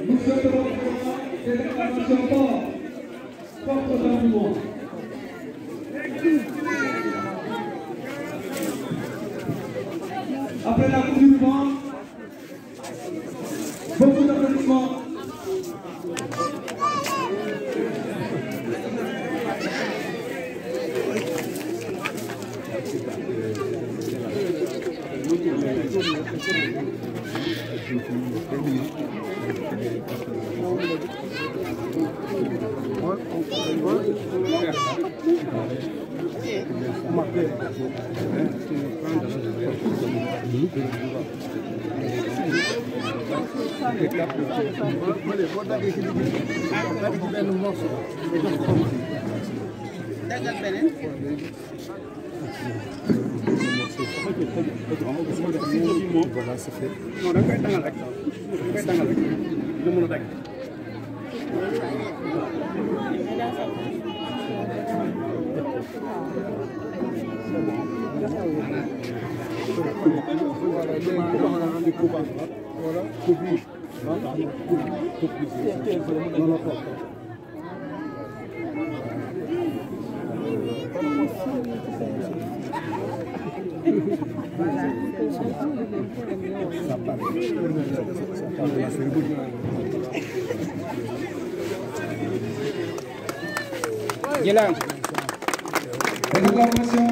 Nous souhaiterons des déclarations fortes dans le monde. Après la Coupe du Monde, beaucoup d'applaudissements. Voilà, c'est fait. Non, da koy dangal rek. Da koy dangal rek. Du mën a dagg. Guélan. Des acclamations.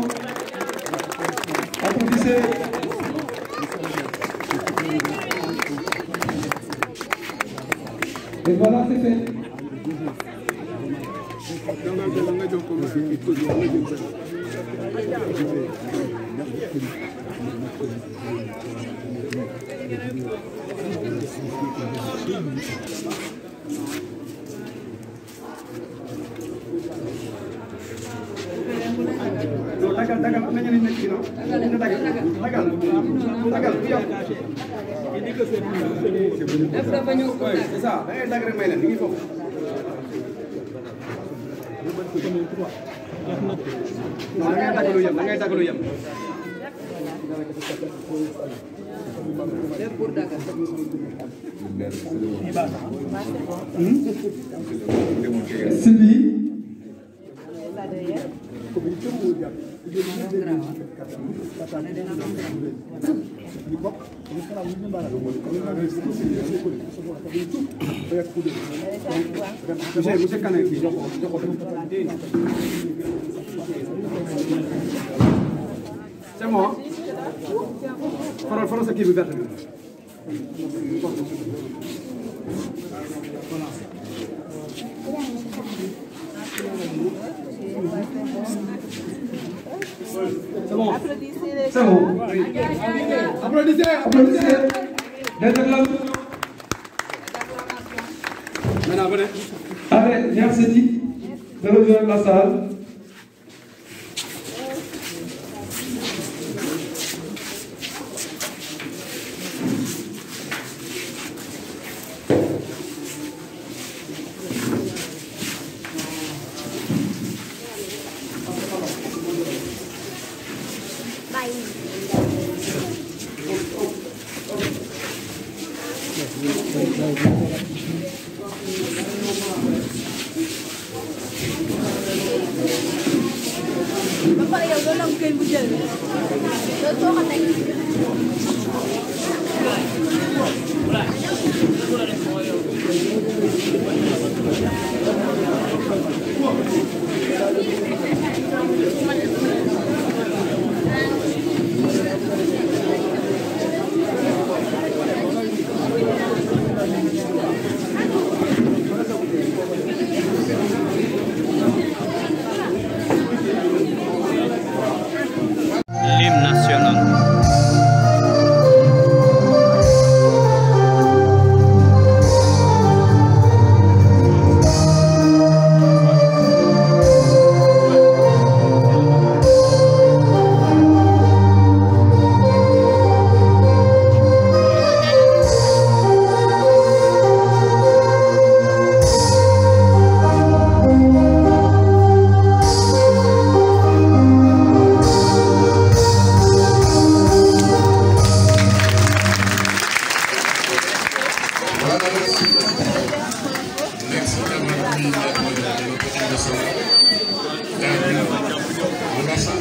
Applaudissez. Et voilà, c'est fait. Dagal am na ñeneen nekk ci non dagal c'est ça da ngay dag rek may leen mi ngi foofu non da ngay dagalu yem Sylvie. Monsieur Kané c'est moi faral sa kii bi verte bi c'est bon. C'est bon. Applaudissez. Applaudissez. Maintenant, venez. Allez, merci de rejoindre la salle. L'hymne national. Merci d'avoir mis le petit de ça. On a ça,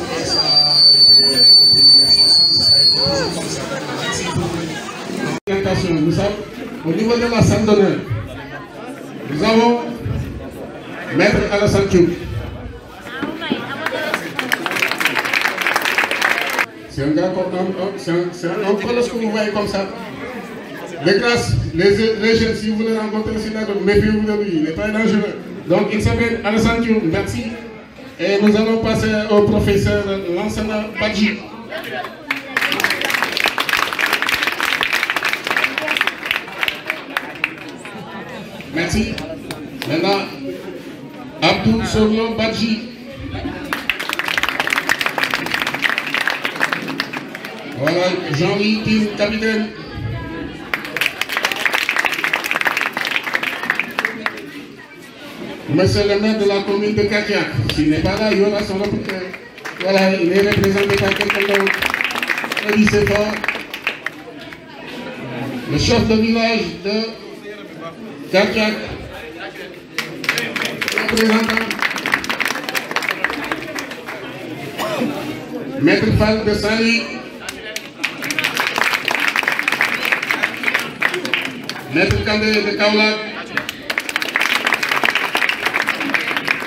Merci. Nous sommes au niveau de la salle d'honneur. Nous avons Maître Alassane Diouf. C'est un gars c'est un colosse que vous voyez comme ça. De grâce, les jeunes, si vous le rencontrez aussi là, méfiez-vous de lui, il n'est pas dangereux. Donc il s'appelle Alassane Diouf, merci. Et nous allons passer au professeur Lansana Badji. Merci. Maintenant, Abdou Sorion Badji. Voilà, Jean-Louis Tine, capitaine. Monsieur le maire de la commune de Katiak. S'il n'est pas là, il y aura son représentant. Voilà, il est représenté par quelqu'un d'autre. C'est fort. Le chef de village de Katiak. Représentant. Maître Fall de Saint-Louis. Maître Kandé de Kaolack.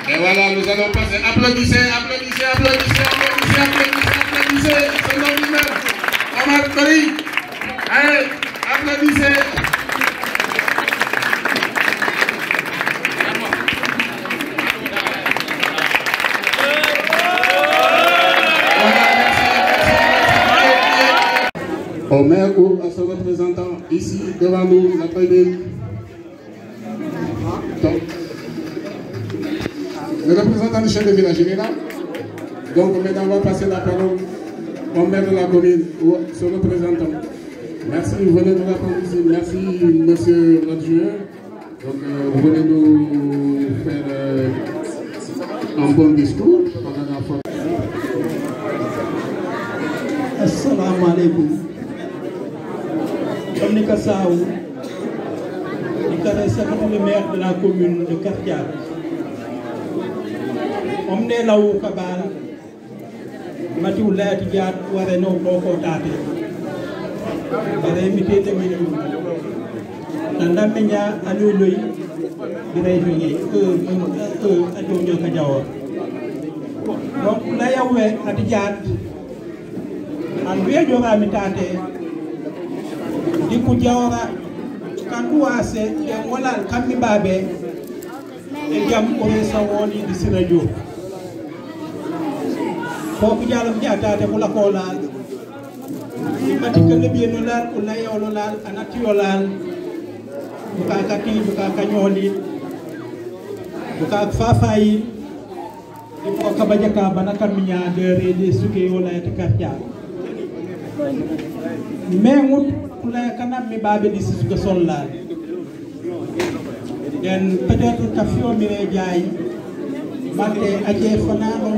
Et voilà, nous allons passer. Applaudissez, applaudissez, applaudissez, applaudissez, applaudissez, applaudissez. C'est nom lui-même. Omar Kori. Allez, applaudissez. Au maire ou à son représentant, ici devant nous, la tribune. Donc, le représentant du chef de village est là. Donc maintenant, on va passer la parole au maire de la commune ou son représentant. Merci, vous venez nous répondre ici. Merci, monsieur l'adjoint. Donc, vous venez nous faire un bon discours. Assalamu alaikum. Comme ni Kassaou, le maire de la commune de Katiak. On est là où Kabal, Mathieu Latigat, Wareno, Boko Tate. Il a invité de Minou. Tandamenya, Alului, Direjuni, Adonio Kajawa. Donc, là, Yahweh, Atigat, Alwe Jora Mitate, Diku Jawara, Kanduase, Wala Kamibabe, et Jam Oresa Woli di Sinajo. Foku Jalam Jata, Mula Kolal, Imatika Libianolal, Ulayolal, Anatiolal, Bukakati, Bukakanyoli, Bukak Fafai, Kabajaka, Banakamiya, de Rede Sukeola et Katia. Mais kanam mi babe di ci ko solal den peut-être ka fio mi jaay batte aje fanano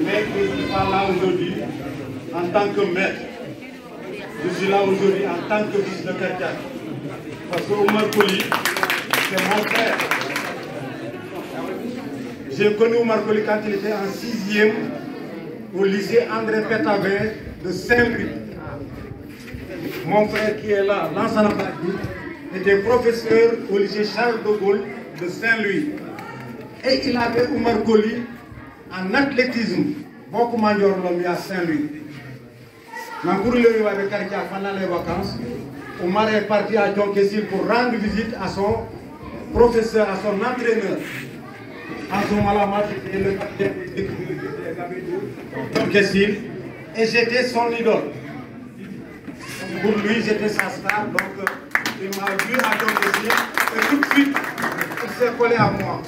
mais je suis pas là aujourd'hui en tant que maître. Je suis là aujourd'hui en tant que fils de Katiak. Parce que Omar Koli, c'est mon frère. J'ai connu Omar Koli quand il était en 6e au lycée André Pétavin de Saint-Louis. Mon frère qui est là, Lansana Badji, était professeur au lycée Charles de Gaulle de Saint-Louis. Et il avait Omar Koli en athlétisme. Beaucoup major l'homme à Saint-Louis. Mais pour le rivage de Katiak pendant les vacances, Omar est parti à Djonkessil pour rendre visite à son professeur, à son entraîneur. En ce moment-là, moi j'étais le capitaine de Djonkessil et j'étais son idole. Pour lui, j'étais sa star, donc il m'a vu à Djonkessil et tout de suite, il s'est collé à moi.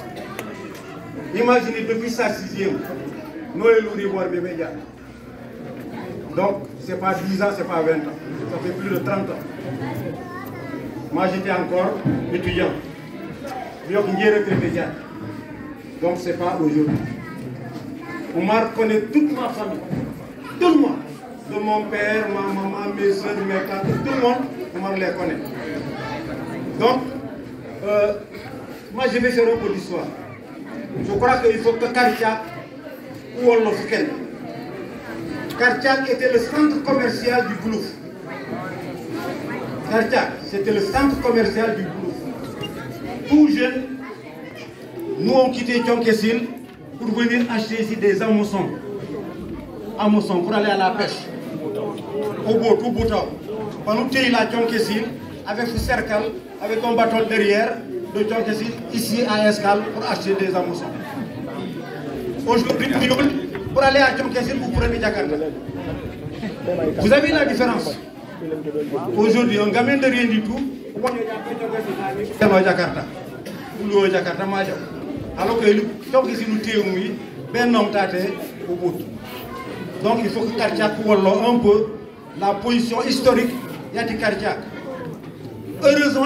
Imaginez, depuis sa 6e, Noël Louriboire bébé. Donc, ce n'est pas 10 ans, ce n'est pas 20 ans. Ça fait plus de 30 ans. Moi, j'étais encore étudiant. Donc, ce n'est pas aujourd'hui. Omar connaît toute ma famille. Tout le monde. De mon père, ma maman, mes soeurs, mes tantes, tout le monde, Omar les connaît. Donc, moi je vais faire un peu d'histoire. Je crois qu'il faut que Kartiak ou Wolof-Ken. Kartiak était le centre commercial du Goulouf. Kartiak, c'était le centre commercial du Goulouf. Tout jeunes, nous on quitté Thionck-Essyl pour venir acheter ici des hameçons. Hameçons pour aller à la pêche. Au bout, tout bout. Quand nous sommes à Thionck-Essyl, avec un cercle, avec un bateau derrière de Thionck-Essyl, ici à Escale, pour acheter des hameçons. Aujourd'hui, pour aller à Thionck-Essyl, vous prenez Jakarta. Vous avez la différence. Aujourd'hui, un gamin de rien du tout, c'est à Jakarta. Ou Jakarta, alors que Thionck-Essyl nous tient, ben homme tâté au bout. Donc il faut que Kartiak voit un peu la position historique de Kartiak. Heureusement,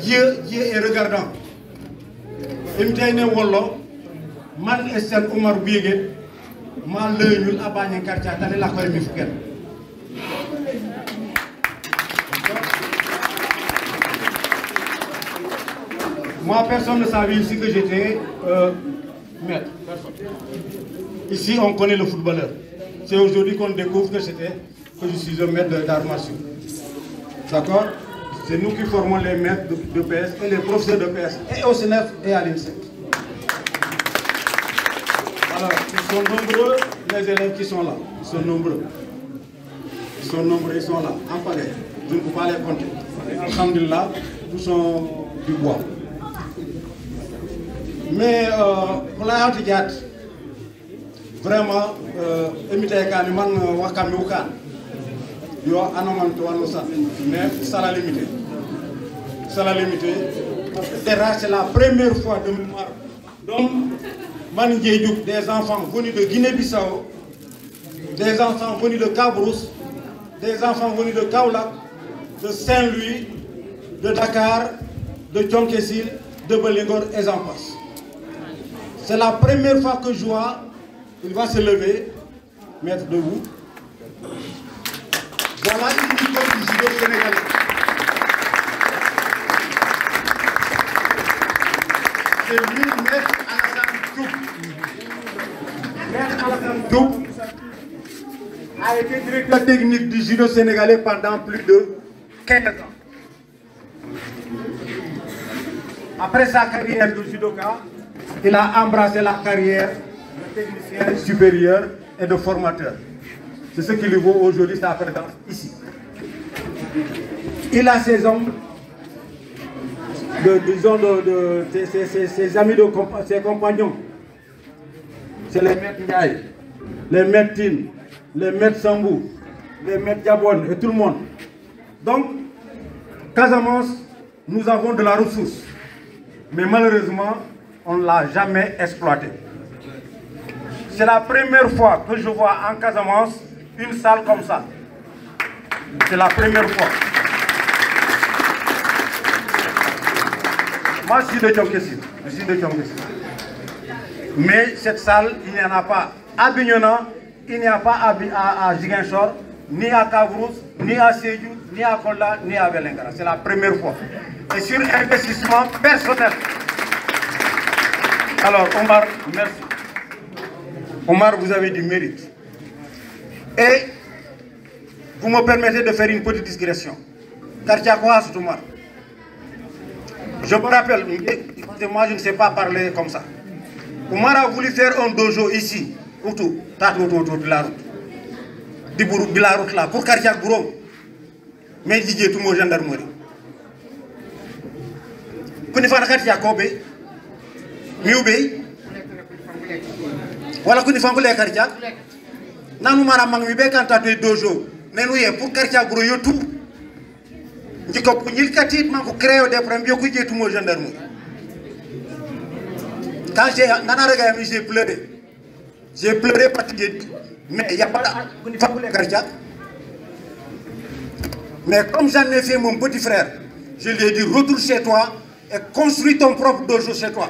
Dieu est regardant. Imitaï ne Wollo, man Estelle Omar Biégué, man le nul à Bagné Kartiak, t'allais la koy mifken. Moi, personne ne savait ici que j'étais maître. Ici, on connaît le footballeur. C'est aujourd'hui qu'on découvre que je suis un maître d'arts martiaux. D'accord? C'est nous qui formons les maîtres de PS et les professeurs de PS, et au CNF et à l'INSEP. Alors, ils sont nombreux, les élèves qui sont là. Ils sont nombreux. Ils sont nombreux, ils sont là, en palais. Je ne peux pas les compter. Alhamdulillah, tous sont du bois. Mais pour la Antigat, vraiment, Imitaï Kaniman Wakami Wukan. Yo anoman to anosa mais ça la limité. Ça la limité parce que c'est la première fois de mémoire. Donc man des enfants venus de Guinée-Bissau, des enfants venus de Cabrousse, des enfants venus de Kaolack, de Saint-Louis, de Dakar, de Thionck-Essyl, de Belingor et j'en passe. C'est la première fois que je vois, il va se lever, mettre debout. Voilà une icône du judo sénégalais. C'est lui, Maître Alassane Diouf. Maître Alassane Diouf a été directeur technique du judo sénégalais pendant plus de 15 ans. Après sa carrière de judoka, il a embrassé la carrière de technicien supérieur et de formateur. C'est ce qui lui vaut aujourd'hui sa présence ici. Il a ses hommes, ses amis, ses compagnons. C'est les maîtres Ndiaye, les maîtres Tin, les maîtres Sambou, les maîtres Diabon et tout le monde. Donc, Casamance, nous avons de la ressource. Mais malheureusement, on ne l'a jamais exploité. C'est la première fois que je vois en Casamance une salle comme ça. C'est la première fois. Moi, je suis de Thionck-Essyl. Mais cette salle, il n'y en a pas à Bignona, il n'y a pas à Ziguinchor, ni à Cabrousse, ni à Sédhiou, ni à Kolda, ni à Vélingara. C'est la première fois. Et sur investissement personnel. Alors, Omar, merci. Omar, vous avez du mérite. Et vous me permettez de faire une petite digression. Kartiak Omar. Je me rappelle, moi je ne sais pas parler comme ça. Omar a voulu faire un dojo ici, autour de la route. De la route là, pour Kartiak Bourou. Mais il dit tout le monde gendarmerie. Vous ne faites pas Kartiak Kobe, Mioubé. Voilà que nous faisons les Kartiak. Nous avons fait un dojo. Pour Kartiak Bourou, tout. Nous avons créé des problèmes qui sont tout le monde gendarmerie. Quand j'ai pleuré. J'ai pleuré parce que mais il n'y a pas de Kartiak. Mais comme j'en ai fait mon petit frère, je lui ai dit retourne chez toi et construis ton propre dojo chez toi.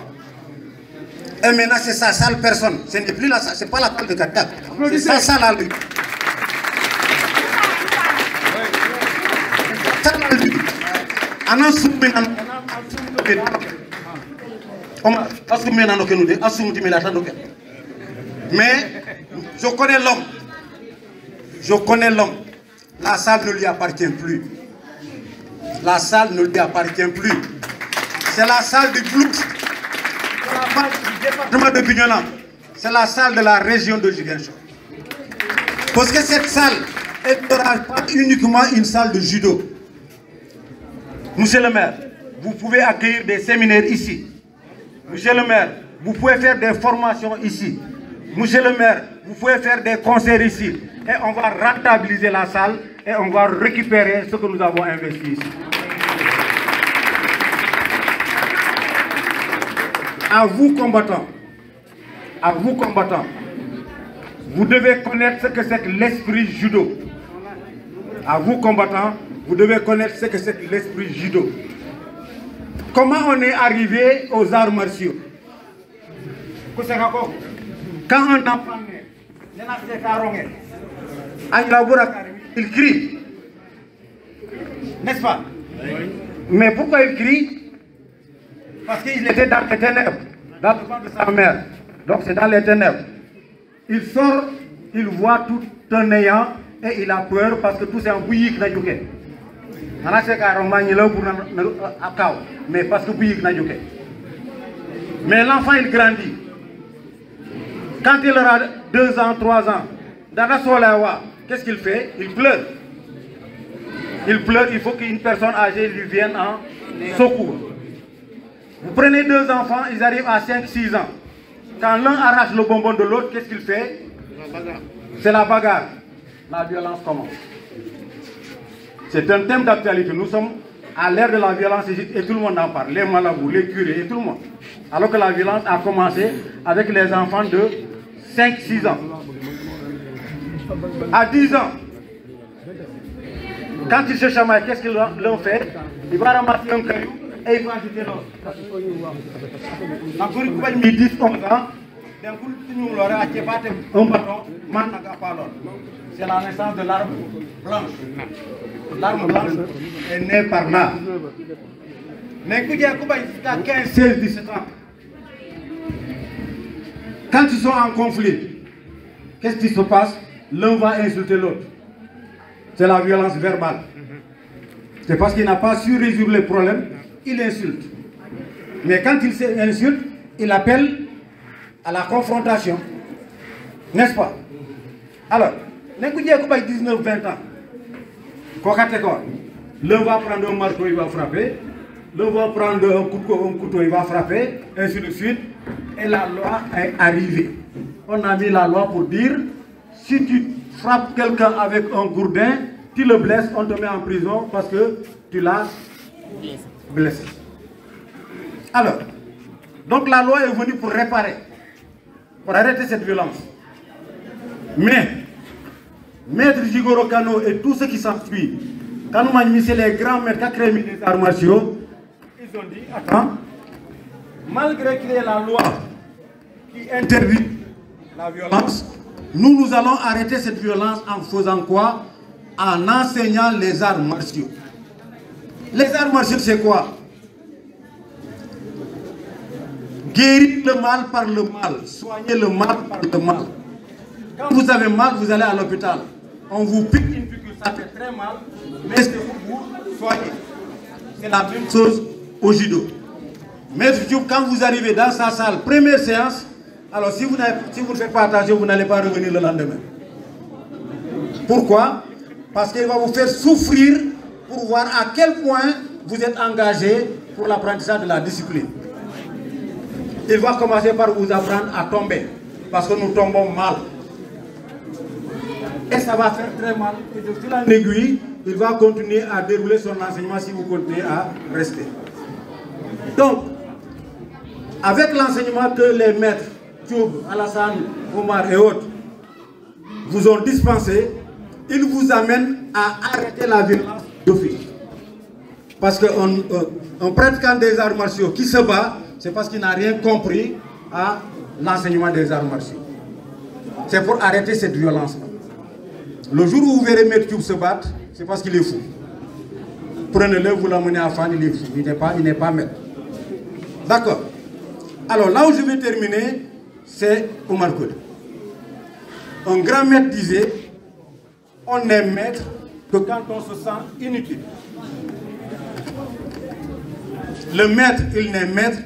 Et maintenant c'est sa salle personne. Ce n'est plus la salle, c'est pas la salle de Kartiak. C'est sa salle à lui. Mais je connais l'homme. Je connais l'homme. La salle ne lui appartient plus. La salle ne lui appartient plus. C'est la salle du Gloup. C'est la salle du département de Bignona. C'est la salle de la région de Ziguinchor. Parce que cette salle ne sera pas uniquement une salle de judo. Monsieur le maire, vous pouvez accueillir des séminaires ici. Monsieur le maire, vous pouvez faire des formations ici. Monsieur le maire, vous pouvez faire des concerts ici. Et on va rentabiliser la salle et on va récupérer ce que nous avons investi ici. À vous combattants, vous devez connaître ce que c'est que l'esprit judo. À vous combattants, vous devez connaître ce que c'est que l'esprit judo. Comment on est arrivé aux arts martiaux? Quand un enfant naît, il crie. N'est-ce pas? Mais pourquoi il crie? Parce qu'il était dans les ténèbres, dans le ventre de sa mère. Donc c'est dans les ténèbres. Il sort, il voit tout un néant et il a peur parce que tout c'est un bouillie qui n'a joué. Mais parce que bouillie qui n'a joué. Mais l'enfant il grandit. Quand il aura 2 ans, 3 ans, dans la soleil, qu'est-ce qu'il fait? Il pleure. Il pleure, il faut qu'une personne âgée lui vienne en secours. Vous prenez 2 enfants, ils arrivent à 5-6 ans. Quand l'un arrache le bonbon de l'autre, qu'est-ce qu'il fait? C'est la bagarre. La violence commence. C'est un thème d'actualité. Nous sommes à l'ère de la violence et tout le monde en parle. Les malabous, les curés et tout le monde. Alors que la violence a commencé avec les enfants de 5-6 ans. À 10 ans, quand il se chamaille, qu'est-ce qu'il l'on fait? Il va ramasser un caillou et il va ajouter l'autre. Encore une fois, il 10-11 ans, d'un coup, un bâton, c'est la naissance de l'arme blanche. L'arme blanche est née par là. Mais jusqu'à 15, 16, 17 ans, quand ils sont en conflit, qu'est-ce qui se passe? L'un va insulter l'autre. C'est la violence verbale. C'est parce qu'il n'a pas su résoudre les problèmes, il insulte. Mais quand il s'insulte, il appelle à la confrontation. N'est-ce pas? Alors, l'un 19-20 ans, l'un va prendre un marteau, il va frapper. L'un va prendre un couteau, il va frapper, ainsi de suite. Et la loi est arrivée. On a mis la loi pour dire, si tu frappes quelqu'un avec un gourdin, tu le blesses, on te met en prison parce que tu l'as blessé. Alors, donc la loi est venue pour réparer, pour arrêter cette violence. Mais, Maître Jigoro Kano et tous ceux qui s'ensuivent, quand nous avons mis les grands maîtres qui ont créé des arts martiaux, ils ont dit, attends, malgré qu'il y ait la loi qui interdit la violence, nous allons arrêter cette violence en faisant quoi? En enseignant les arts martiaux. Les arts martiaux, c'est quoi? Guérir le mal par le mal, soigner le mal par le mal. Quand vous avez mal, vous allez à l'hôpital. On vous pique une piqûre, ça fait très mal, mais c'est pour vous soigner. C'est la même chose au judo. Maître Diop, quand vous arrivez dans sa salle, première séance, alors si vous ne faites pas attention, vous n'allez pas revenir le lendemain. Pourquoi? Parce qu'il va vous faire souffrir pour voir à quel point vous êtes engagé pour l'apprentissage de la discipline. Il va commencer par vous apprendre à tomber, parce que nous tombons mal. Et ça va faire très mal. Et de fil en aiguille, il va continuer à dérouler son enseignement si vous continuez à rester. Donc, avec l'enseignement que les maîtres, Thioub, Alassane, Omar et autres, vous ont dispensé, ils vous amènent à arrêter la violence d'office. Parce qu'un pratiquant des arts martiaux qui se bat, c'est parce qu'il n'a rien compris à l'enseignement des arts martiaux. C'est pour arrêter cette violence-là. Le jour où vous verrez Maître Thioub se battre, c'est parce qu'il est fou. prenez-le, vous l'emmenez à Fan, il n'est pas maître. D'accord. Alors là où je vais terminer, c'est Omar Colley. Un grand maître disait, on n'est maître que quand on se sent inutile. Le maître, il n'est maître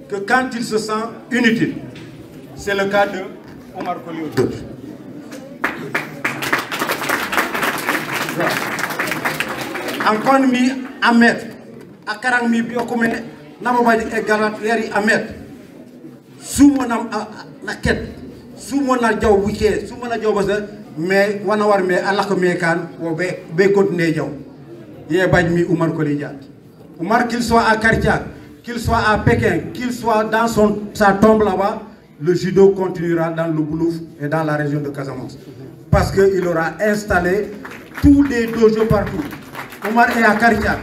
que quand il se sent inutile. C'est le cas de Omar Colley aujourd'hui. Encore mis à maître, à 40 000 biocommune, n'amabaji et galant yari à maître. Sous mon na quête, sous mon adjaw week-end, sous mon adjaw basa, mais wanawar mais Allah ko mekan ou be continuer jaw. Yé badmi Omar Colley Diat. Omar, qu'il soit à Kartiak, qu'il soit à Pékin, qu'il soit dans sa tombe là-bas, le judo continuera dans le Boulouf et dans la région de Casamance. Parce qu'il aura installé tous les dojos partout. Omar est à Kartiak,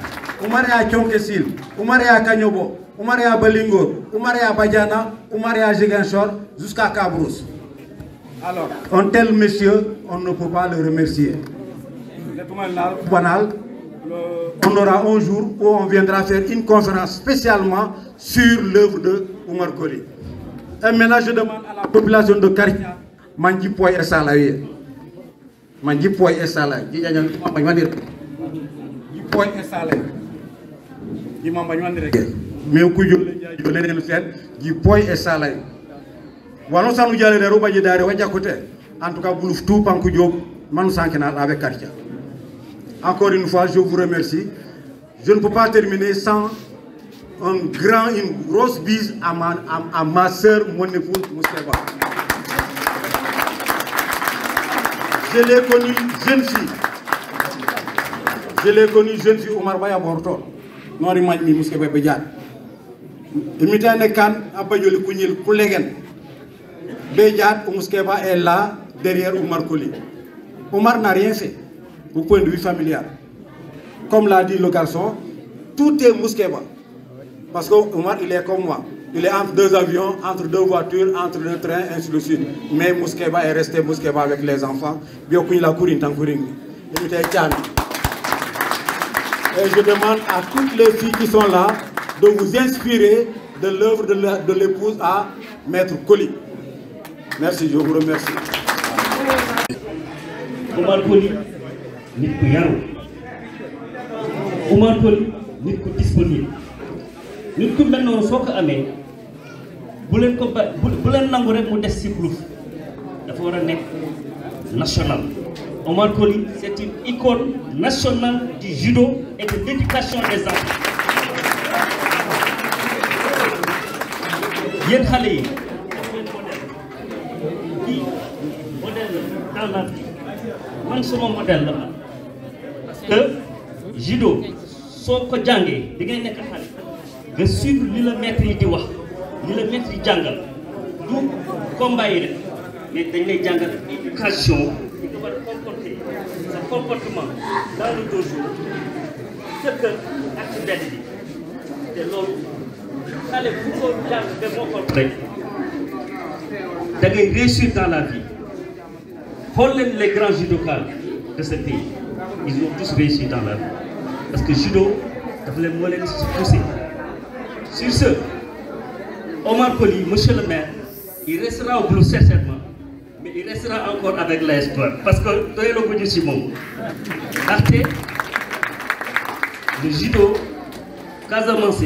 Omar est à Tchonkessil, Omar est à Kanyobo, Omar est à Balingor, Omar est à Badiana, Omar est à Jiganshore, jusqu'à Cabrousse. Alors, un tel monsieur, on ne peut pas le remercier. On aura un jour où on viendra faire une conférence spécialement sur l'œuvre de Omar Colley. Et maintenant, je demande à la population de Kartiak, Manji Poy et Salaye. Manji Poy et Salaye. Poy et Salaye. Mais au coup de Poy et Salaye. Voilà, ça nous a l'air de en tout cas, vous tout avec Kartiak. Encore une fois, je vous remercie. Je ne peux pas terminer sans une grosse bise à ma soeur, mon épouse, Mouskeba. Je l'ai connue jeune fille. Je l'ai connue jeune fille Omar Baya Borton. Nori Majmi Mouskeba Bedian. Il m'était un can à Bayoli Kounil Koulegen. Bedian ou Mouskeba est là, derrière Omar Colley. Omar n'a rien fait. Au point de vue familial. Comme l'a dit le garçon, tout est Mouskeba. Parce qu'Omar, il est comme moi. Il est entre deux avions, entre deux voitures, entre deux trains, ainsi de suite. Mais Mouskeba est resté Mouskeba avec les enfants. Et je demande à toutes les filles qui sont là de vous inspirer de l'œuvre de l'épouse à Maître Colley. Merci, je vous remercie. Omar Colley. Nit ku yaru Omar Colley nit ku disponible nit ku mel noonu soo ko amee bu leen nangu rek mu des ci Boulouf dafa war a nekk national. Omar Colley c'est une icône nationale du judo et de l'éducation des enfants. Yéen xale yi kii modèle dans la vie man sama modèle la man. Que judo soo ko jàngee di ngay nekk xale nga suivre li la maître yi di wax li la maître yi jàngal du combat yi rek mais dañ lay jàngal éducation di nga war a comporter sa comportement dans le dojo sa kër ak ci mbedd bi te loolu xale bu ko jàng ba moo ko rek da ngay réussir dans la vie. Xool leen les grands judokas de ce pays. Ils ont tous réussi dans leur vie. Parce que judo, moo leen poussé. Sur ce, Omar Colley, monsieur le maire, il restera au Boulouf certainement, mais il restera encore avec l'espoir. Parce que doy la ko ñu ci moom. Ndaxte le judo Casamance,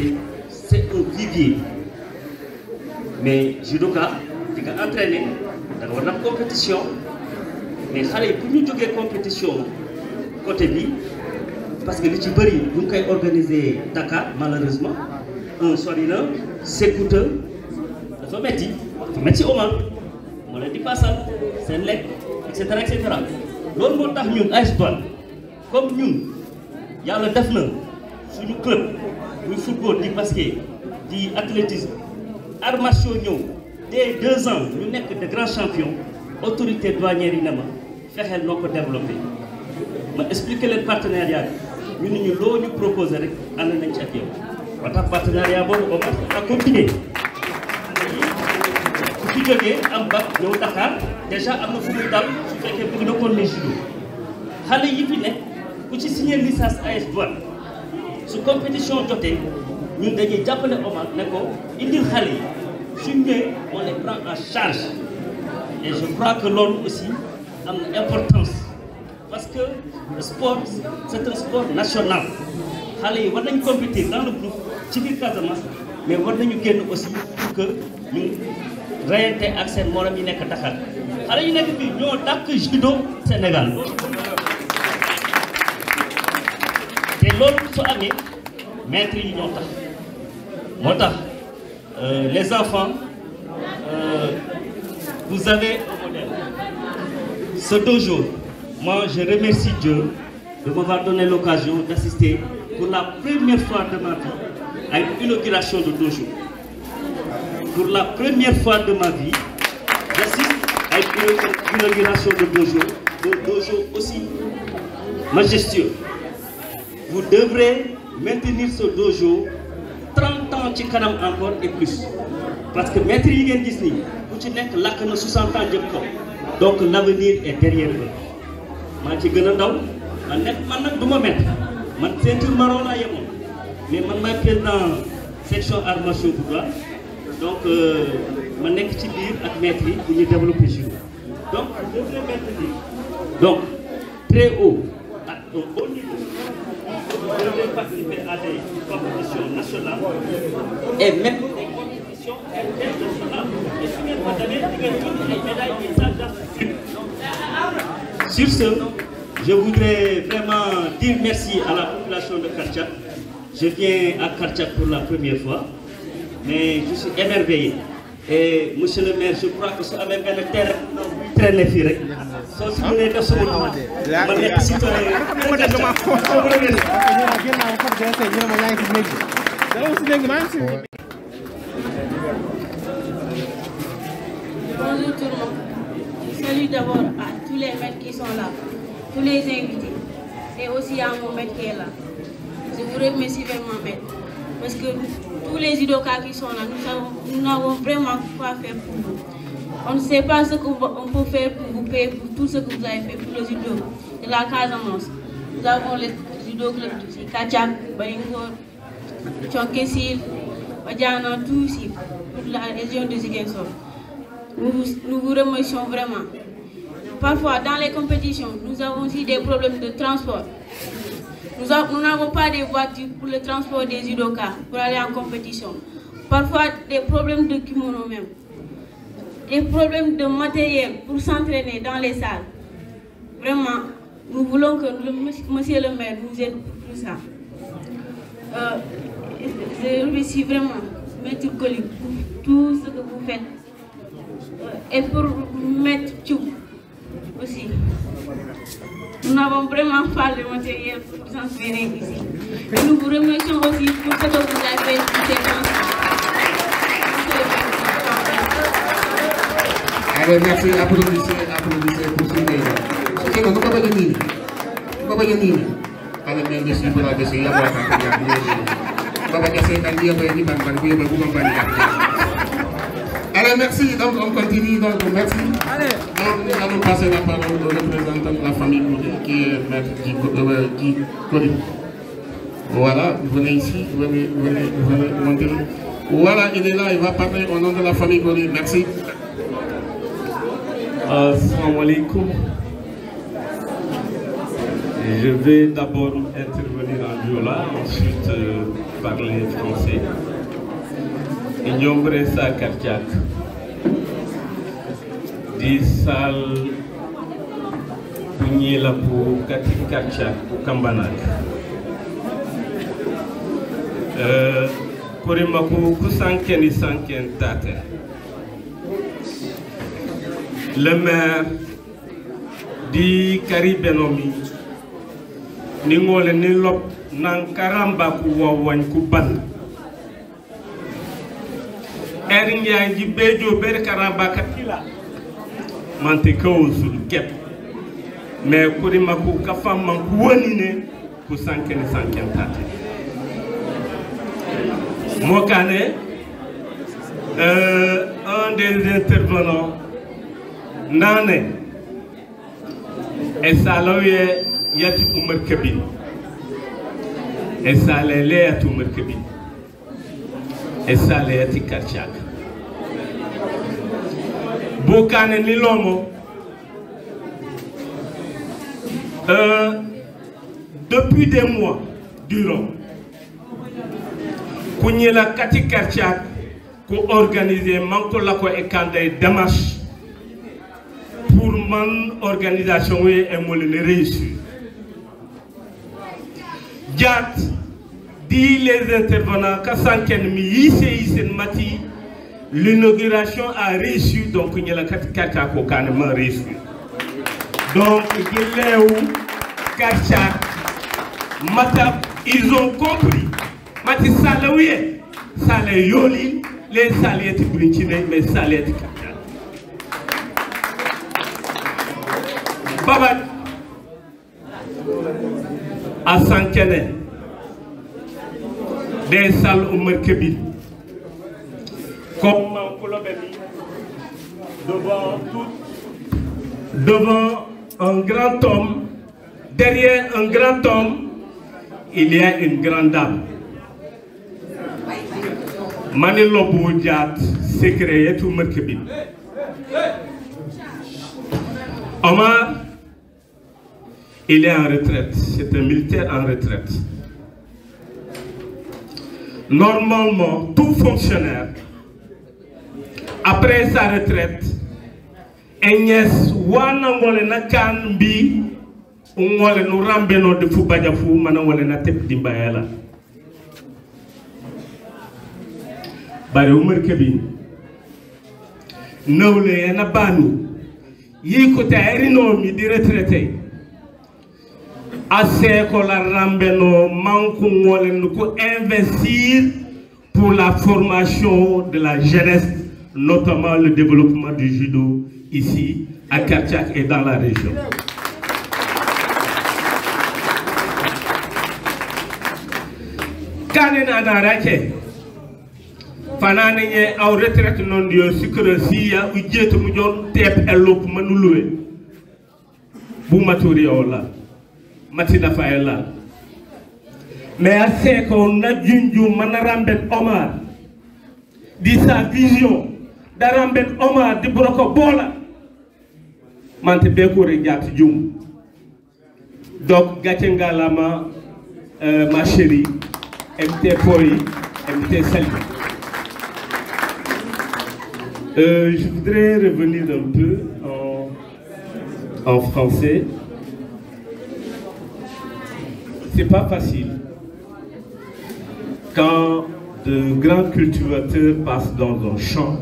c'est un vivier. Mais judoka, di nga entraîner, da nga war a compétition. Mais xale yi pour ñu jógee compétition côté bi parce que li ci bëri ñu ngi koy organiser Dakar malheureusement sori na c'est coûteux dafa metti Omar moo leen di paasal seen lekk et cetera loolu moo tax ñun AS Douanes comme ñun yàlla def na suñu club muy football di basket di athlétisme arts martiaux ñëw dès 2 ans ñu nekk de grands champions autorité douanière yi ne ma fexeel noo ko développé ma expliqué leen partenariat bi ñu ne ñu loo ñu proposé rek ànd nañ ci ak yow ba tax partenariat boobu Omar a continué su fi jógee am bac ñëw Dakar déjà am na fu muy dal su fekkee bëgg na kon ne judo xale yi fi nekk ku ci signé licence AS Douanes su compétition jotee ñun dañuy jàppale Omar ne ko indil xale yi suñ ñëwee on les prend en charge et je crois que loolu aussi am na importance parce que le sport c'est un sport national xale yi war nañu compétir dans le groupe ci biir Casamance mais war nañu génn aussi pour que ñu reyante ak seen morom yi nekk Dakar xale yu nekk fii ñoo dàq judo Sénégal te loolu su amee maître yi ñoo tax moo tax les enfants vous avez un modèle ce dojo moi je remercie Dieu de m'avoir donné l'occasion d'assister pour la première fois de ma vie à une inauguration de dojo. Pour la première fois de ma vie, j'assiste à une inauguration de dojo aussi majestueux. Vous devrez maintenir ce dojo 30 ans ci kanam encore et plus. Parce que maître yi ngeen gis nii ku ci nekk làkk na 60 ans jëm kaw. Donc l'avenir est derrière eux. maa ci gën a ndaw man nag du ma maître man ceinture marron laa yemoon mais man maay président section arts martiaux boudoir donc ma nekk ci biir ak maître yi bu ñuy développer judo donc je devrais maintenir donc très haut à un haut niveau je devrais participer à des compétitions nationales et même des compétitions internationales et su ngeen ko demee di ngeen jot ay médailles et ça. Sur ce, je voudrais vraiment dire merci à la population de Kartchak. Je viens à Kartchak pour la première fois, mais je suis émerveillé. Et monsieur le maire, je crois que ce même un terrain très nefiré. Sauf si vous n'êtes pas sur le toit. Bonjour tout le monde. Salut d'abord à tous les maîtres qui sont là, tous les invités, et aussi à mon maître qui est là. Je vous remercie vraiment, maître, parce que tous les judokas qui sont là, nous n'avons vraiment quoi faire pour vous. On ne sait pas ce qu'on peut faire pour vous payer pour tout ce que vous avez fait pour le judo de la Casamance. Nous avons le judo club de Kartchak, Balingor, Tchonkessil, Badiana, tout ici, pour la région de Ziguinchor. Nous vous remercions vraiment. Parfois, dans les compétitions, nous avons aussi des problèmes de transport. Nous n'avons pas de voitures pour le transport des judokas pour aller en compétition. Parfois, des problèmes de kimono même. Des problèmes de matériel pour s'entraîner dans les salles. Vraiment, nous voulons que monsieur le maire nous aide pour tout ça. Je remercie vraiment Maître Koli pour tout ce que vous faites. Et pour Maître Tchouk aussi. Nous n'avons vraiment pas le matériel pour s'entraîner ici. Et nous vous remercions aussi pour ce que vous avez fait pour ces enfants. Allez, merci, applaudissez pour ce que vous avez fait. Nous allez, merci, allez, merci, donc on continue, donc merci. Donc nous allons passer la parole au représentant de la famille qui est Maître Koli. Voilà, venez ici, venez monter. Voilà, il est là, il va parler au nom de la famille Koli. Merci. Assalamu alaikum. Je vais d'abord intervenir en viola, ensuite parler français. Ignombre sa Kartchak di sal punye la pour Kati Kartchak pour Kambanak Korimako kusanken sanken tate le maire di Karibenomi ni ngole ni lop nan karamba ku wawan ku ban Eringiangi bejo ber karamba katila mante kawsul kep mais Korimako ka famman ku woni ne ku sanken tate Mokane un des intervenants Nane et Saloye Yati Oumar Kabir e sale leyatu merkebi e sale yati Karchak bokane ni lomo depuis des mois durant kunyela kati Karchak ko organiser manko lako e kande démarche pour man organisation et le réussir. Diat dit les intervenants Kassanken mi yise mati l'inauguration a réussi donc il y a la Karchak ko kanement réussi. Donc Guiléou Karchak Mata ils ont compris mati salawiye sale yoli les salieti brinchine mais salieti Karchak Babat à Sankene des salles au Merkebi comme devant un grand homme, derrière un grand homme il y a une grande dame. Manilo Boudjat s'est créé tout Merkebi. Omar, il est en retraite, c'est un militaire en retraite. Normalement, tout fonctionnaire, après sa retraite, Agnès Wanangole Nakanbi, Ungole Nurambeno de Fubajafu, Manangole Natep Dimbaela. Bari Umar Kebin, Nole Nabanu, Yikota Erino mi di retraité. Assez que la Rambeno manque investir pour la formation de la jeunesse, notamment le développement du judo ici à Karchak et dans la région. Kanena Narake Fanane au retraite non dio sucre siya ou dieto mujon tep elop manouloué Boumaturi ola. Matina Faela. Mais assez qu'on a Junju Manaramben Omar, dit sa vision d'Aramben Omar de Broko Bola, Mante Beko Regat Jum. Donc, Gatengalama, ma chérie, MT Poi, MT Sali. Je voudrais revenir un peu en français. C'est pas facile quand de grands cultivateurs passent dans un champ.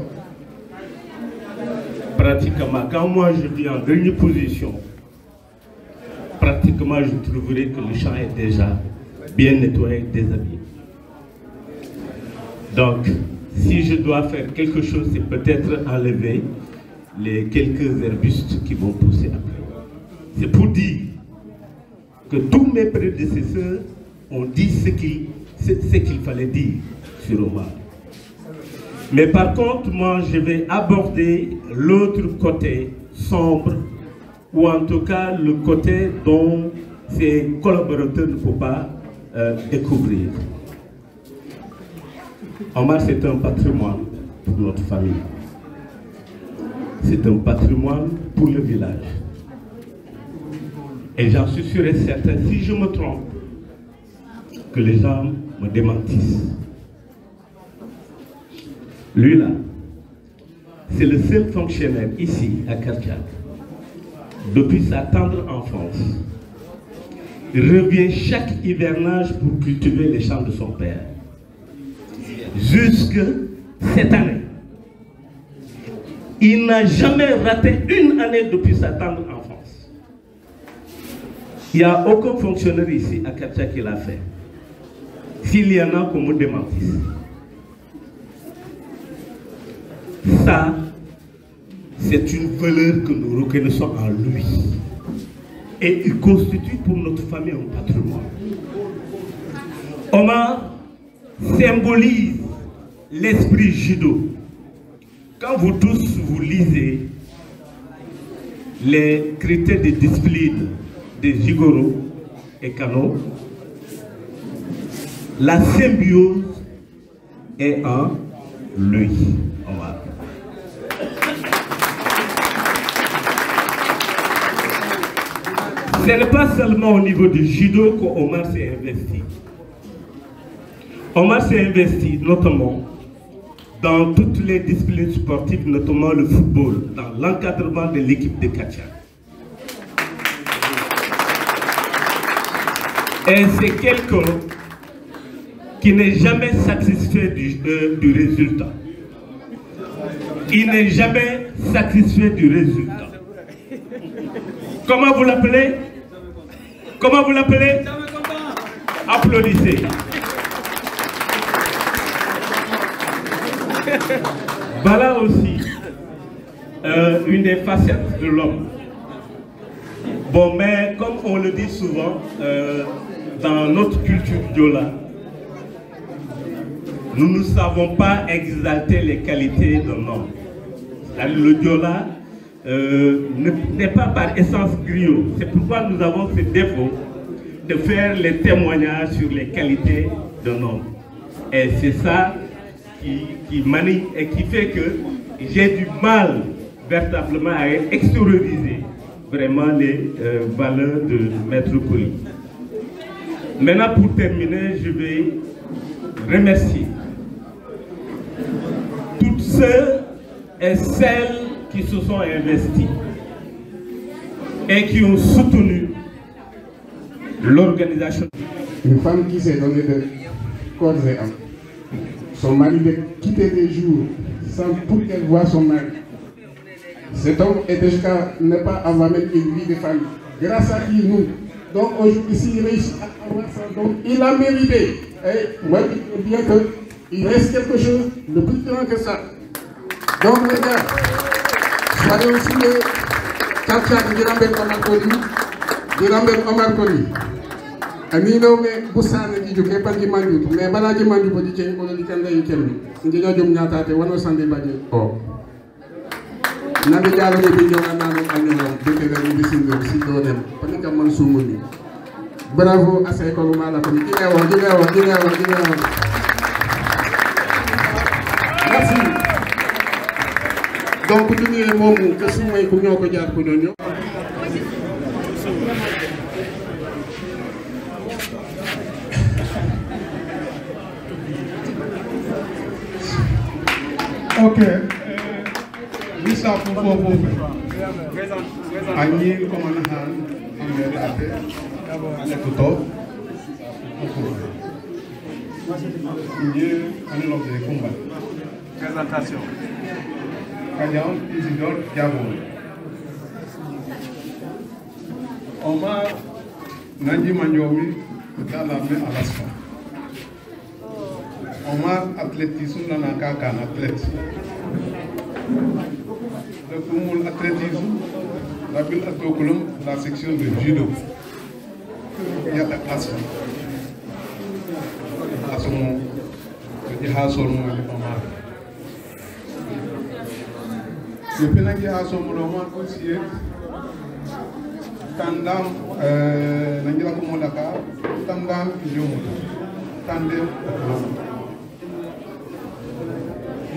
Pratiquement, quand moi je vis en dernière position, pratiquement je trouverai que le champ est déjà bien nettoyé, déshabillé. Donc, si je dois faire quelque chose, c'est peut-être enlever les quelques arbustes qui vont pousser après. C'est pour dire que tous mes prédécesseurs ont dit ce qu'il fallait dire sur Omar. Mais par contre, moi, je vais aborder l'autre côté sombre, ou en tout cas le côté dont ses collaborateurs ne faut pas découvrir. Omar, c'est un patrimoine pour notre famille. C'est un patrimoine pour le village. Et j'en suis sûr et certain, si je me trompe, que les gens me démentissent. Lui là, c'est le seul fonctionnaire ici à Karchak, depuis sa tendre enfance. Il revient chaque hivernage pour cultiver les champs de son père. Jusque cette année, il n'a jamais raté une année depuis sa tendre enfance. Il n'y a aucun fonctionnaire ici à Karchak qui l'a fait. S'il y en a, qu'on me démentisse. Ça, c'est une valeur que nous reconnaissons en lui. Et il constitue pour notre famille un patrimoine. Omar symbolise l'esprit judo. Quand vous tous vous lisez les critères de discipline de Jigoro et Kano, La symbiose est en lui. Au revoir. Ce n'est pas seulement au niveau du judo qu'Omar s'est investi. Omar s'est investi notamment dans toutes les disciplines sportives, notamment le football, dans l'encadrement de l'équipe de Katia. Et c'est quelqu'un qui n'est jamais satisfait du résultat. Il n'est jamais satisfait du résultat. Comment vous l'appelez? Comment vous l'appelez? Applaudissez. Voilà aussi une des facettes de l'homme. Bon, mais comme on le dit souvent, dans notre culture diola, nous ne savons pas exalter les qualités d'un homme. Le diola n'est pas par essence griot. C'est pourquoi nous avons ce défaut de faire les témoignages sur les qualités d'un homme. Et c'est ça qui manie et qui fait que j'ai du mal véritablement à extérioriser vraiment les valeurs de Maître Coly. Maintenant, pour terminer, je vais remercier toutes ceux et celles qui se sont investis et qui ont soutenu l'organisation. Une femme qui s'est donnée de corps et âme. Son mari de quitter des jours sans pour qu'elle voie son mari. Cet homme était jusqu'à ne pas avoir même une vie de famille. Grâce à qui nous, donc aujourd'hui, s'il réussit à avoir ça, donc il a mérité. Et moi, je dis bien qu'il reste quelque chose de plus grand que ça. Donc les gars, soyez aussi les Katia de Girambel Omar Coly. Amino me busana di joke par di mandu mais bala di mandu bodi ci ko li kan lay kenn ngi jom ñaataate wano sande baje o nabi jaalo bi ñoo na no ay ñoo dete la ni bisingo ci do dem parce que man sumu ni bravo à ces écoles mala ko di lewo merci donc du ñëwé momu ke sumay ko ñoko jaar ko ñoo Ok, Lisa Fofo, Agni Komanahan, Amerate, Alekoto, Anilog de combat. Présentation. Kayan Isidore Gabon. Omar Nandi Manjomi, Dalame Alaska. Omar athlétisme dans un cas qu'un athlète. Le Koumoul athlétisme, la ville à Tokulum, la section de judo. Il y a la classe. À ce moment, je dis à son nom Omar. Je peux dire à son nom Omar aussi. Tandam, Nangila Kumolaka, Tandam, Yomu, Tandem,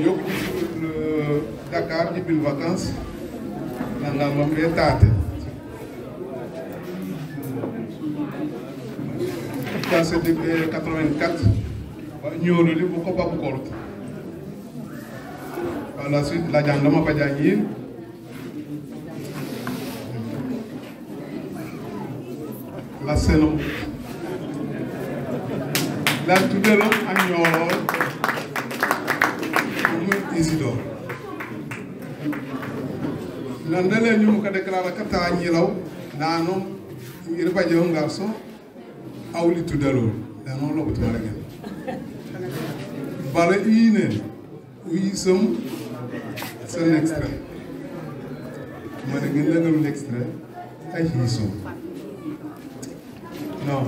Yok Dakar di bil vacances nanga mom retate dans cette 84 ñoro li bu ko ba ko korte par la suite la jangama ba jangi la seno la tudelo ak ñoro Isidore. L'andale nous a déclaré que à Niraou, Nano, il va dire un garçon, à Ouli Tudalo, dans mon lot de Maragan. Balaïne, oui, sommes, c'est un extrait. Maragan, un extrait, à Hisson. Non.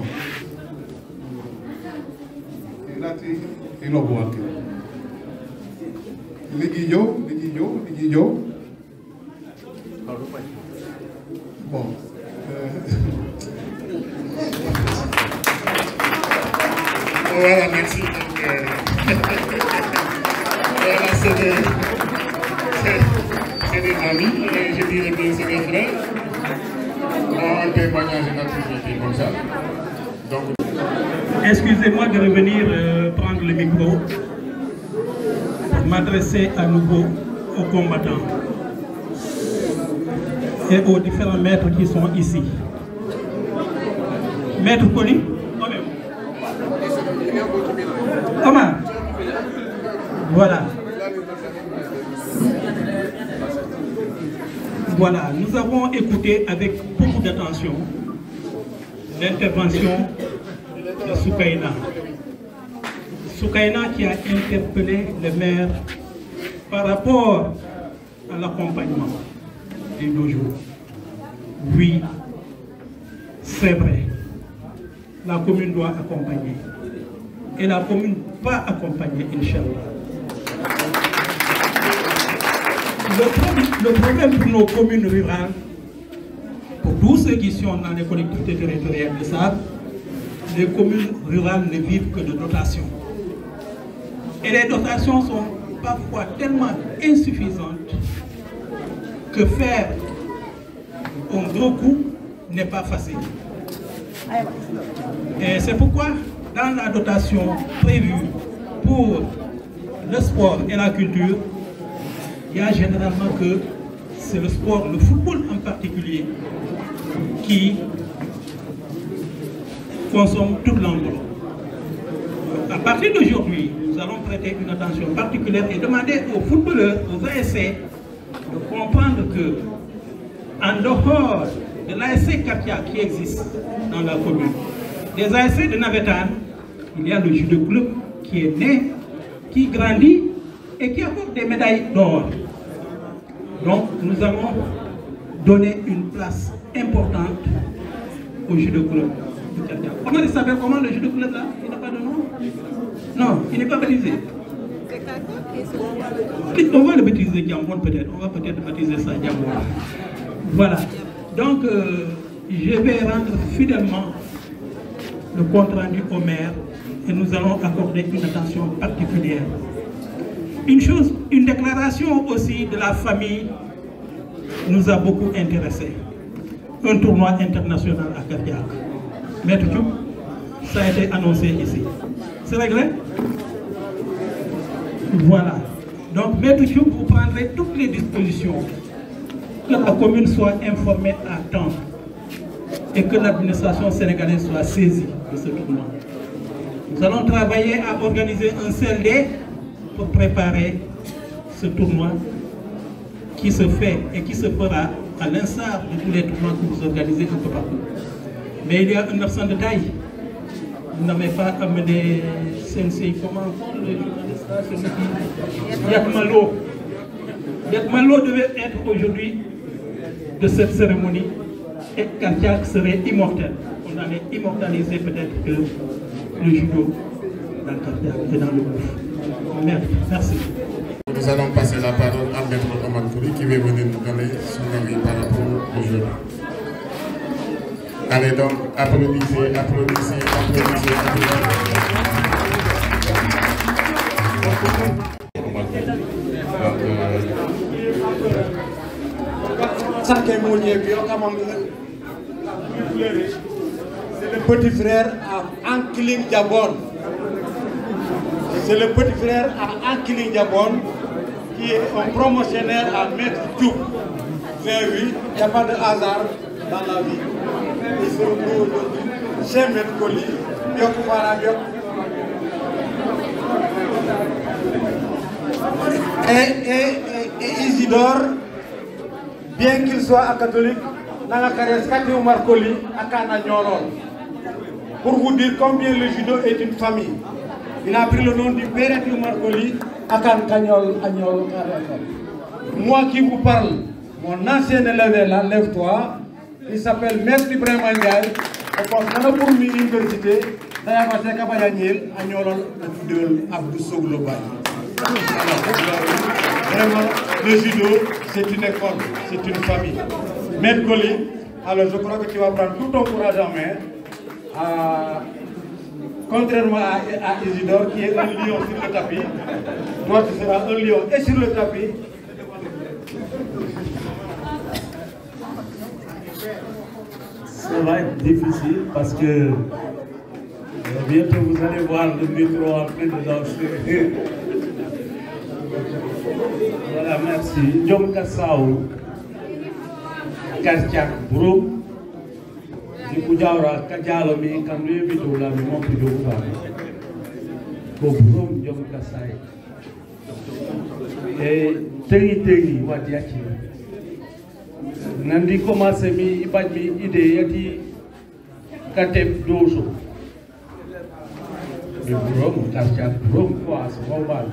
Il a dit, il a boité. Ligio. Bon. Voilà, merci. Voilà, c'est des amis, je dirais que c'est des frères. Un témoignage n'a toujours été comme ça. Donc... Excusez-moi de revenir prendre le micro pour m'adresser à nouveau aux combattants et aux différents maîtres qui sont ici. Maître Koli, comment? Voilà. Voilà, nous avons écouté avec beaucoup d'attention l'intervention de Soukaina. Soukaina qui a interpellé le maire par rapport à l'accompagnement des logos. Oui, c'est vrai. La commune doit accompagner. Et la commune va accompagner, Inch'Allah. Le problème pour nos communes rurales, pour tous ceux qui sont dans les collectivités territoriales le savent, les communes rurales ne vivent que de dotations. Et les dotations sont parfois tellement insuffisantes que faire un gros coup n'est pas facile. Et c'est pourquoi, dans la dotation prévue pour le sport et la culture, il y a généralement que c'est le sport, le football en particulier, qui consomme toute l'enveloppe. À partir d'aujourd'hui, nous allons prêter une attention particulière et demander aux footballeurs, aux ASC, de comprendre que, en dehors de l'ASC Katia qui existe dans la commune, des ASC de Navetan, il y a le judo club qui est né, qui grandit et qui apporte des médailles d'or. Donc nous allons donner une place importante au judo club. Comment il s'appelle, comment le judo club là? Il n'a pas de nom? Non, il n'est pas baptisé. On va le baptiser Diambon peut-être, on va peut-être baptiser ça Diambon. Voilà, donc je vais rendre fidèlement le compte rendu au maire et nous allons accorder une attention particulière. Une déclaration aussi de la famille nous a beaucoup intéressés. Un tournoi international à Cardiac. Maître Diouf, ça a été annoncé ici. C'est réglé? Voilà. Donc, Maître Diouf, vous prendrez toutes les dispositions, que la commune soit informée à temps et que l'administration sénégalaise soit saisie de ce tournoi. Nous allons travailler à organiser un CLD pour préparer ce tournoi qui se fait et qui se fera à l'instar de tous les tournois que vous organisez un peu partout. Mais il y a un absent de taille. Vous n'avez pas amené Sensei, comment le journaliste là, celui qui... Yakmalo. Yakmalo devait être aujourd'hui de cette cérémonie et Kartiak serait immortel. On allait immortaliser peut-être que le judo dans Kartiak et dans le gouffre. Merci. Nous allons passer la parole à Maître Omar Kouri qui va venir nous donner son avis par rapport au jeu. Allez donc, applaudissez, applaudissez, applaudissez, c'est le petit frère à Ankiling Diabon. C'est le petit frère à Ankiling Diabon qui est un promotionnaire à Maître Diouf. Vous avez vu, il n'y a pas de hasard dans la vie. Il se retrouve aujourd'hui chez Maître Koli. Et Isidore, bien qu'il soit catholique, dans la carrière de Marcoli, à Kanagnolon. Pour vous dire combien le judo est une famille. Il a pris le nom du père de Marcoli à Kanagnolon. Moi qui vous parle, mon ancien élève là, lève-toi. Il s'appelle Maître Ibrahim Ndiaye. Et pour l'université, vraiment, le judo, c'est une école, c'est une famille. Maître Koli, alors je crois que tu vas prendre tout ton courage en main Contrairement à Isidore qui est un lion sur le tapis, toi tu seras un lion et sur le tapis. Ça va être difficile parce que bientôt vous allez voir le micro en train de danser. Voilà, merci. Jom Kassao, Kartiak Bro, di Kujaura, Kajalo mi, Kamle Bitola, mi Monti Doba, Bobrom Jom Kassai. Et Teri, Wadiaki. Nandi commencé mi ibaj mi idée yati katep doso de brom karcha brom quoi c'est normal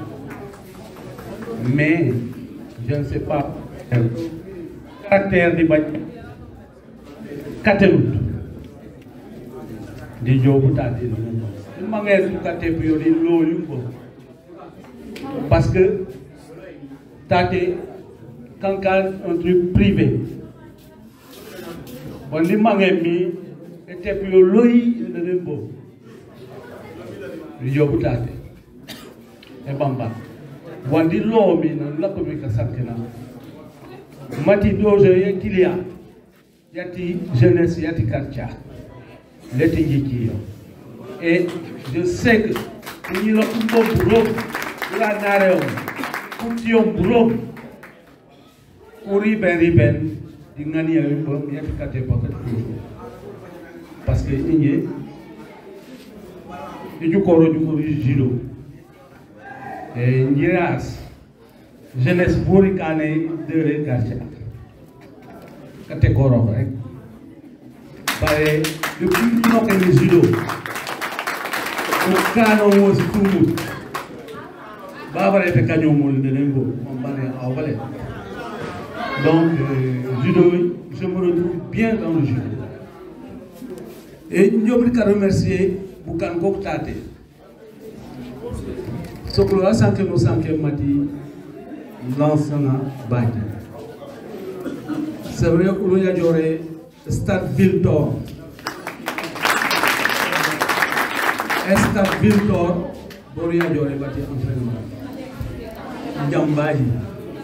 mais je ne sais pas caractère di baj katelut di jobu tadi no mangé du katep yo di lolu ko parce que tate quand un truc privé on dit que était plus loin de l'embo. Il y a beaucoup d'âge. Et bamba. On dit l'homme dans la communication. Mati doje yekilia. Yati jeunesse yati quartier. L'eti et je sais que il y a un bon boulot. La nareo. Kution boulot. Riben. Dingani a eu un bien parce que il y a du corps du judo et Niras jeunesse bourricane de quartier catégorie rek depuis que le judo au canon was tout baba était canyon mol de nembo on balé awale. Donc, judo, je me retrouve bien dans le judo. Et nous voulons remercier Boukan Koktate. Ce que nous avons fait, nous avons l'enseignant Badi. C'est vrai que nous avons Stade Viltor. Stade Viltor, nous avons bâti entraînement. Djambadi,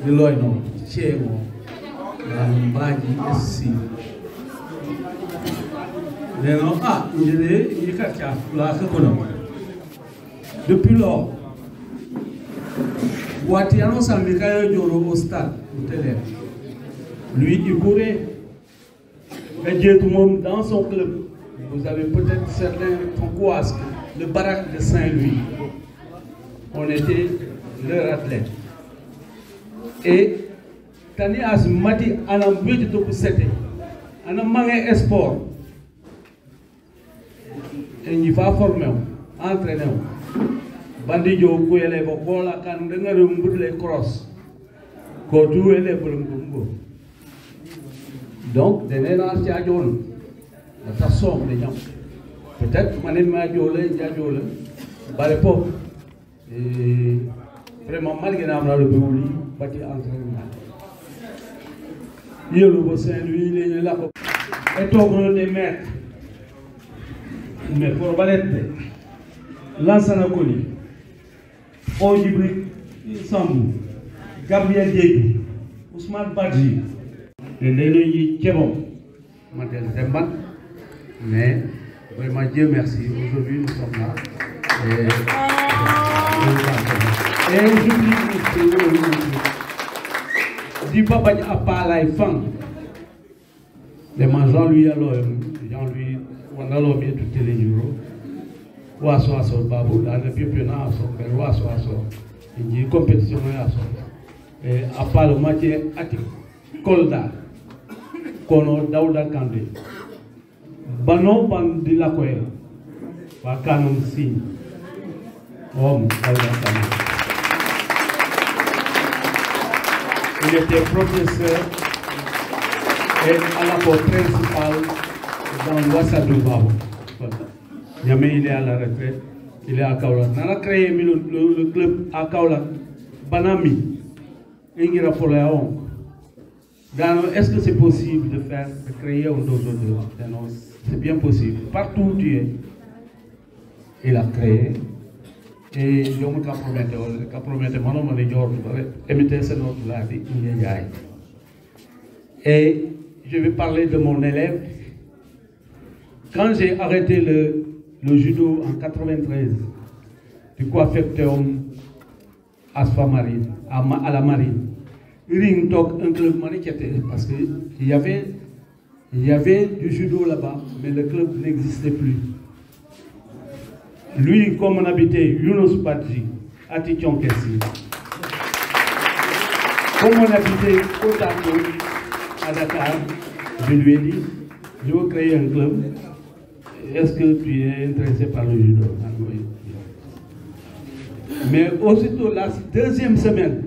de l'Oïno, Tchémo. Ici. Depuis lors, Guatiano Sambikayo Joro au stade, lui il courait, et tout le monde dans son club. Vous avez peut-être certains concours, le baraque de Saint-Louis. On était leur athlète. Et Tani as mati anam buti to kusete anam mangé sport et ni fa formé entraîné bandi jo ko ele ko bola kan de ngare mbudle cross ko tu ele bulungo donc de nena ci ajon ta som de ñam peut-être mané ma jolé jajolé bare pop et vraiment malgré na le bewuli bati entraînement. Il y a le Saint-Louis, il y a là. Et tout des maîtres. Mais pour Valette, Lansana Koli, Ojibri Sambou, Gabriel Diego, Ousmane Badji, et Léloyi Kébon, Madel Zemban. Mais vraiment Dieu merci, aujourd'hui nous sommes là. Et aujourd'hui, dit papa a pas la femme. Les mangeants lui alors Jean-Louis on a l'homme tout les jours. Ou à soi babu dans le championnat à son père ou à soi il dit compétition à son. Et à part le matière ati kolda kono Daouda Kandé. Bano bandi la koel. Wa kanon si. Daouda Kandé. Il était professeur et à la porte principale dans l'Ouassadou Babou. Jamais il est à la retraite, il est à Kaolack. On a créé le club à Kaolack, Banami, Ingira Foléaon. Est-ce que c'est possible de créer un dojo de c'est bien possible. Partout où tu es, il a créé. Et je me compromets, et je vais parler de mon élève. Quand j'ai arrêté le judo en 93, du coiffeur à la marine, il toque un club maniqueté parce qu'il y avait du judo là-bas, mais le club n'existait plus. Lui, comme on habitait Younous Badji, à Tichon-Kessi, comme on habitait Otako, à Dakar, je lui ai dit, je veux créer un club. Est-ce que tu es intéressé par le judo? Mais aussitôt la deuxième semaine,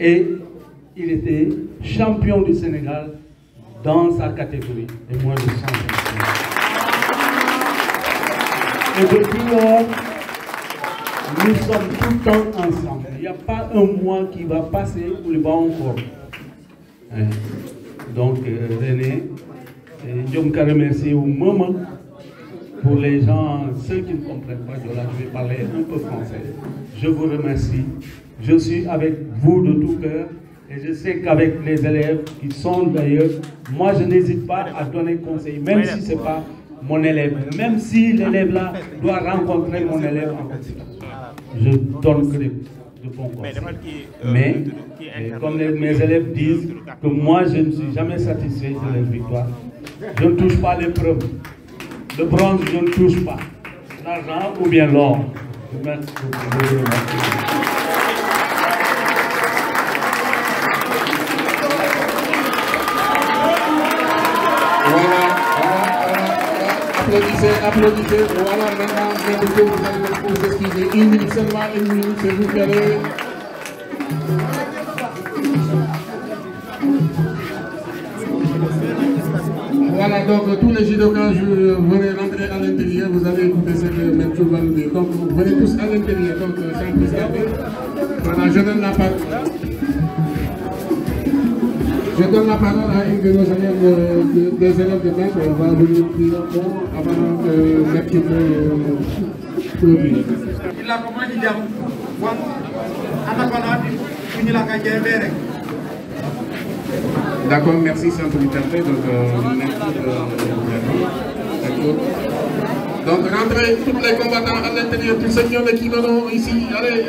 et il était champion du Sénégal dans sa catégorie de moins de 100 ans. Et depuis lors, nous sommes tout le temps ensemble. Il n'y a pas un mois qui va passer où il va encore. Donc, René, je me remercie au moment pour les gens, ceux qui ne comprennent pas, je vais parler un peu français. Je vous remercie. Je suis avec vous de tout cœur. Et je sais qu'avec les élèves qui sont d'ailleurs, moi je n'hésite pas à donner conseil, même si ce n'est pas mon élève, même si l'élève là doit rencontrer mon élève en compétition. Je donne que de bons conseils. Mais, comme mes élèves disent que moi je ne suis jamais satisfait de leur victoire, je ne touche pas l'épreuve. Le bronze, je ne touche pas. L'argent ou bien l'or. Merci beaucoup. Applaudissez. Voilà, maintenant, vous allez vous excuser. Une minute seulement, une minute, s'il vous plaît. Voilà, donc tous les judokas, venez rentrer à l'intérieur, vous allez écouter ce que M. va nous dire. Donc vous venez tous à l'intérieur, donc sans plus tarder. Voilà, je donne la parole. Je donne la parole à une de nos élèves, des élèves de maître. On va venir dire un mot avant que maître produise. Il a comment dit jam wan anakona di la ka jébé. D'accord, merci, c'est un peu interprété. Donc rentrez tous les combattants à l'intérieur, tous ceux qui ont des kimonos ici, allez,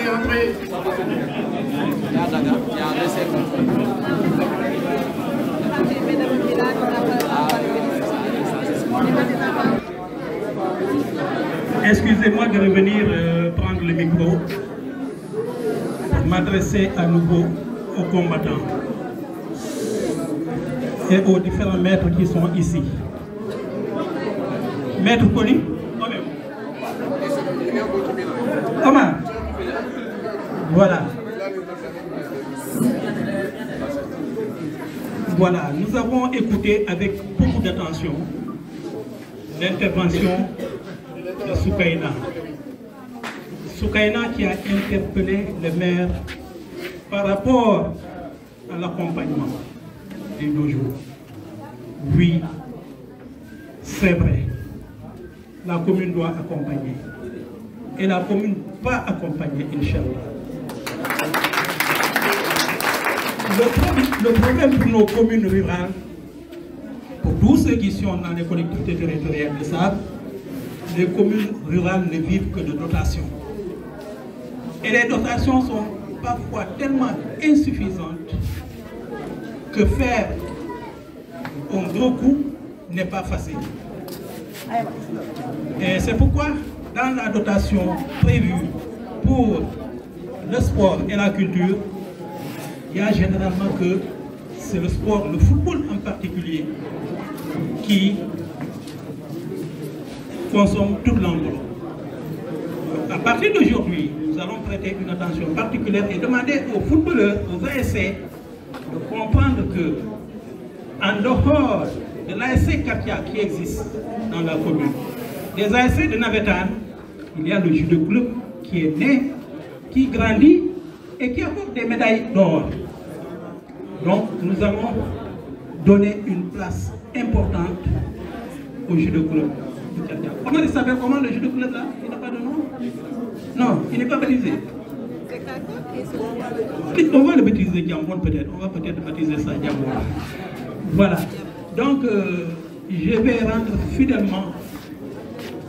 entrez. Excusez-moi de revenir prendre le micro pour m'adresser à nouveau aux combattants et aux différents maîtres qui sont ici. Maître Koli, Omar, voilà. Voilà, nous avons écouté avec beaucoup d'attention l'intervention de Soukaina. Soukaina qui a interpellé le maire par rapport à l'accompagnement des dojos. Oui, c'est vrai. La commune doit accompagner. Et la commune va accompagner, Inch'Allah. Le problème pour nos communes rurales, pour tous ceux qui sont dans les collectivités territoriales le savent, les communes rurales ne vivent que de dotations. Et les dotations sont parfois tellement insuffisantes que faire un gros coup n'est pas facile. Et c'est pourquoi, dans la dotation prévue pour le sport et la culture, il y a généralement que c'est le sport, le football en particulier, qui consomme toute l'enveloppe. À partir d'aujourd'hui, nous allons prêter une attention particulière et demander aux footballeurs, aux ASC, de comprendre que, en dehors de l'ASC Katia qui existe dans la commune, des ASC de Navetan, il y a le judo club qui est né, qui grandit et qui apporte des médailles d'or. Donc nous allons donner une place importante au judo club de Kardiak. Comment il s'appelle, comment le judo club là? Il n'a pas de nom? Non, il n'est pas baptisé. On va le baptiser Diambon peut-être, on va peut-être baptiser ça Diambon. Voilà, donc je vais rendre fidèlement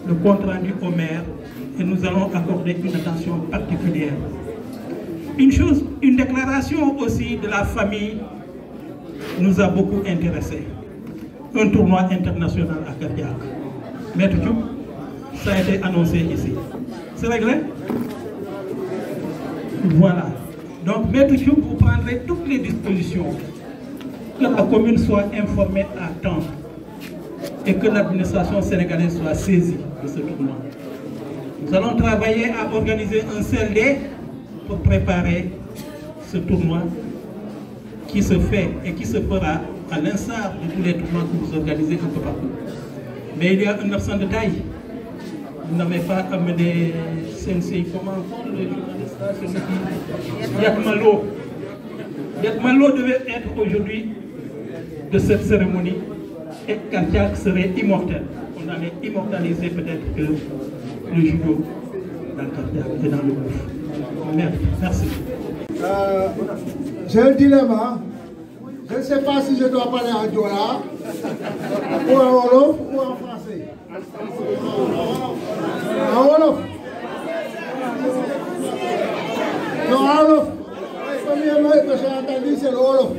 le compte rendu au maire et nous allons accorder une attention particulière. Une chose, une déclaration aussi de la famille nous a beaucoup intéressés. Un tournoi international à Kardiak. Maître Diop, ça a été annoncé ici. C'est réglé? Voilà. Donc, Maître Diop, vous prendrez toutes les dispositions que la commune soit informée à temps et que l'administration sénégalaise soit saisie de ce tournoi. Nous allons travailler à organiser un CLD pour préparer ce tournoi qui se fait et qui se fera à l'instar de tous les tournois que vous organisez un peu partout. Mais il y a un absent de taille. Vous n'avez pas amené Sensei, comment le journaliste là, celui qui... Yatmalo. Yatmalo devait être aujourd'hui de cette cérémonie et Kardiak serait immortel. On allait immortaliser peut-être que le judo dans Kardiak et dans le gouffre. Merci. J'ai un dilemme. Je ne sais pas si je dois parler en Diola, ou en Wolof, ou en français. En Wolof. Non, en Wolof. Le premier mot que j'ai entendu, c'est le Wolof.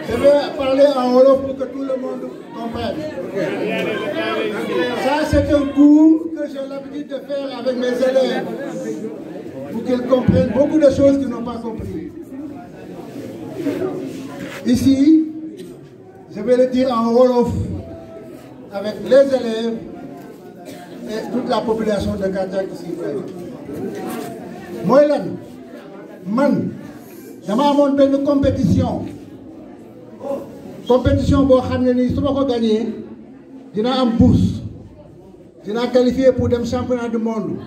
Je vais parler en Wolof pour que tout le monde comprenne. Ça, c'est un cours que j'ai l'habitude de faire avec mes élèves pour qu'ils comprennent beaucoup de choses qu'ils n'ont pas compris. Ici, je vais le dire en Wolof avec les élèves et toute la population de Kardiak ici. Moi, man, dama amoon benn compétition boo xam ne nii su ma ko gagné dinaa am bourse dinaa qualifié pour dem championnat du monde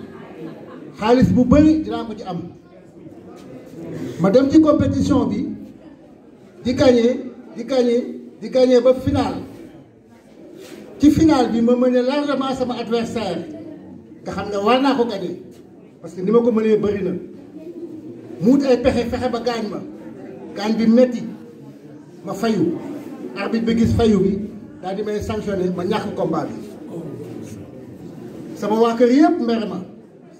xaalis bu bëri dinaa ko ci am ma dem ci compétition bi di gagné ba final ci final bi ma mëne largement sama adversaire nga xam ne war naa ko gagné parce que ni ma ko mënee bëri na muut ay pexe fexe ba gaañ bi metti ma fayu arbitre bi gis fayu bi daal di may sanctionné ma ñàkk combat bi sama waa kër yëpp mere ma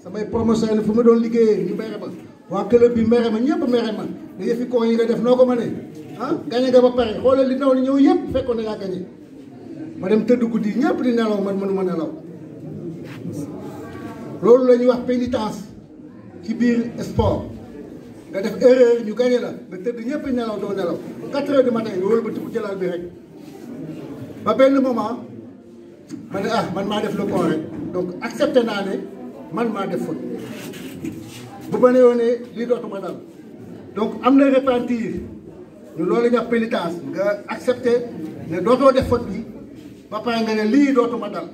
samay promotion fu ma doon liggéeyee ñu mere ma waa club bi mere ma ñëpp mere ma ne yëfi koo yi nga def noo ko mënee ah gagné nga ba pare xoolal li ndaw li ñëw yëpp fekkoon na yaa gagné ma dem tëdd guddi ñëpp di nelaw man mënuma nelaw loolu la ñuy wax pénitence ci biir sport nga def erreur ñu gagné la nga tëdd ñëpp nelaw doo nelaw 4 heures du matin nga wëlbati bu jëlaal bi rek ba benn moment ma ne man maa def le con rek donc accepté naa ne man maa def faute bu ma nee woon ne lii dootuma dal donc am na repentir ñu loolu la ñuy wax pénitence nga accepté ne dootoo def faute bi ba pare nga ne lii dootuma dal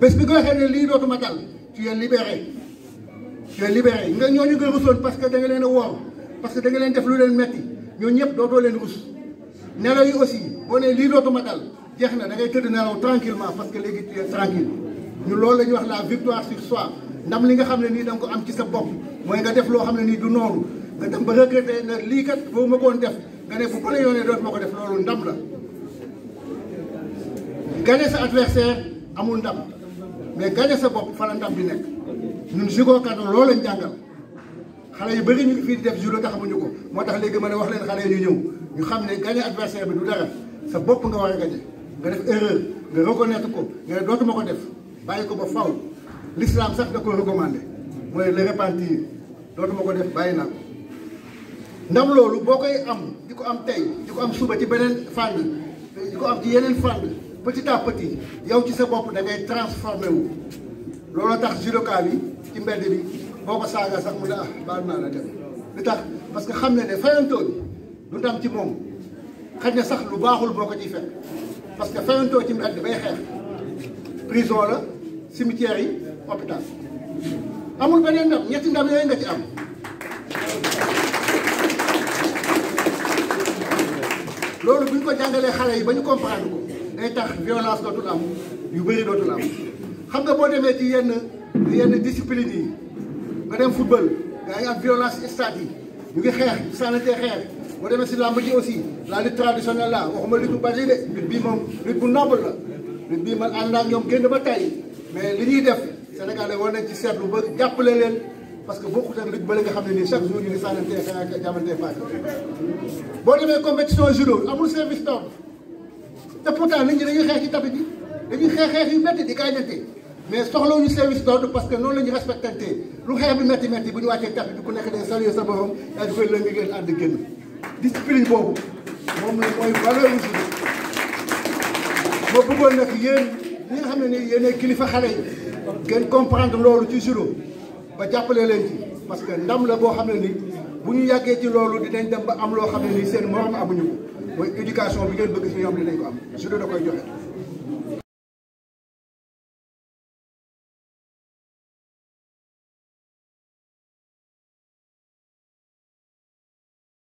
bés bi nga waxee ne lii dootuma dal tu es libéré. tu es libéré nga ñooñu nga rusoon parce que da nga leen a woor parce que da nga leen def lu leen metti ñooñu ñëpp dootoo leen rus nelaw yi aussi boo nee lii dootuma dal jeex na da ngay tëdd nelaw tranquillement parce que léegi tu es tranquille ñu loolu la ñuy wax la victoire sur soi ndam li nga xam ne nii da nga ko am ci sa bopp mooy nga def loo xam ne nii du noonu nga dem ba regretté nga lii kat boo ma koon def nga ne bu ko la yoonee doot ma ko def loolu ndam la gagner sa adversaire amul ndam mais gagner sa bopp fa la ndam bi nekk ñun judo kado loolu lañ jàngal xale yu bëri ñu ngi fii di def judo te xamuñu ko moo tax léegi ma ne wax leen xale yi ñu ñëw ñu xam ne gagner adversaire bi du dara sa bopp nga war a gagner nga def erreur nga reconnaître ko nga ne dootuma ko def bàyyi ko ba faw l'islam sax da ko recommandé mooy le repentir dootuma ko def bàyyi naa ko ndam loolu boo koy am di ko am tey di ko am suba ci beneen fànn di ko am ci yeneen fànn petit à petit yow ci sa bopp da ngay transformé wu looloo tax judoka bi ci mbedd bi boo ko saaga sax mu ne baal naa la dem li tax parce que xam ne ne fayantoo bi du ndam ci moom xëy na sax lu baaxul boo ko ciy fekk parce que fayantoo ci mbedd bay xeex prison la cimetière yi hôpital amul beneen ndam ñetti ndam yooyu nga ci am loolu bu ñu ko jàngalee xale yi ba ñu comprendre ko day tax violence dootul am yu bëri dootul am xam nga boo demee ci yenn discipline yi nga dem football gaa yi am violence stade yi ñu ngi xeex sànnante xeex boo demee si làmb ji aussi la lutte traditionnelle la waxuma lutte bu bari de lutte bii moom lutte bu noble la lutte bii man ànd naa ak ñoom génn ba tey mais li ñuy def Sénégalais war nañ ci seetlu ba jàppale leen parce que bokkut ak lutte bële nga xam ne nii chaque jour ñu ngi sànnante xeex ak jamante paase boo demee compétition judo amul service d'ordre te pourtant nit ñi dañuy xeex ci tapis bi dañuy xeex yu métti di gaañante mais soxlawuñu service d'ordre parce que noonu la ñu respectante lu xeex bi métti métti bu ñu wàccee tapis bi ku nekk day saluer sa borom daal di koy lëng ngeen ànd génn discipline boobu moom la mooy valeur u judo moo bëggoon nag yéen ñi nga xam ne nii yéenay kilifa xale yi ngeen comprendre loolu ci judo ba jàppale leen ci parce que ndam la boo xam ne nii bu ñu yàggee ci loolu dinañ dem ba am loo xam ne nii seen morom amuñu ko mooy éducation bi ngeen bëgg ci ñoom dinañ ko am judo da koy joxe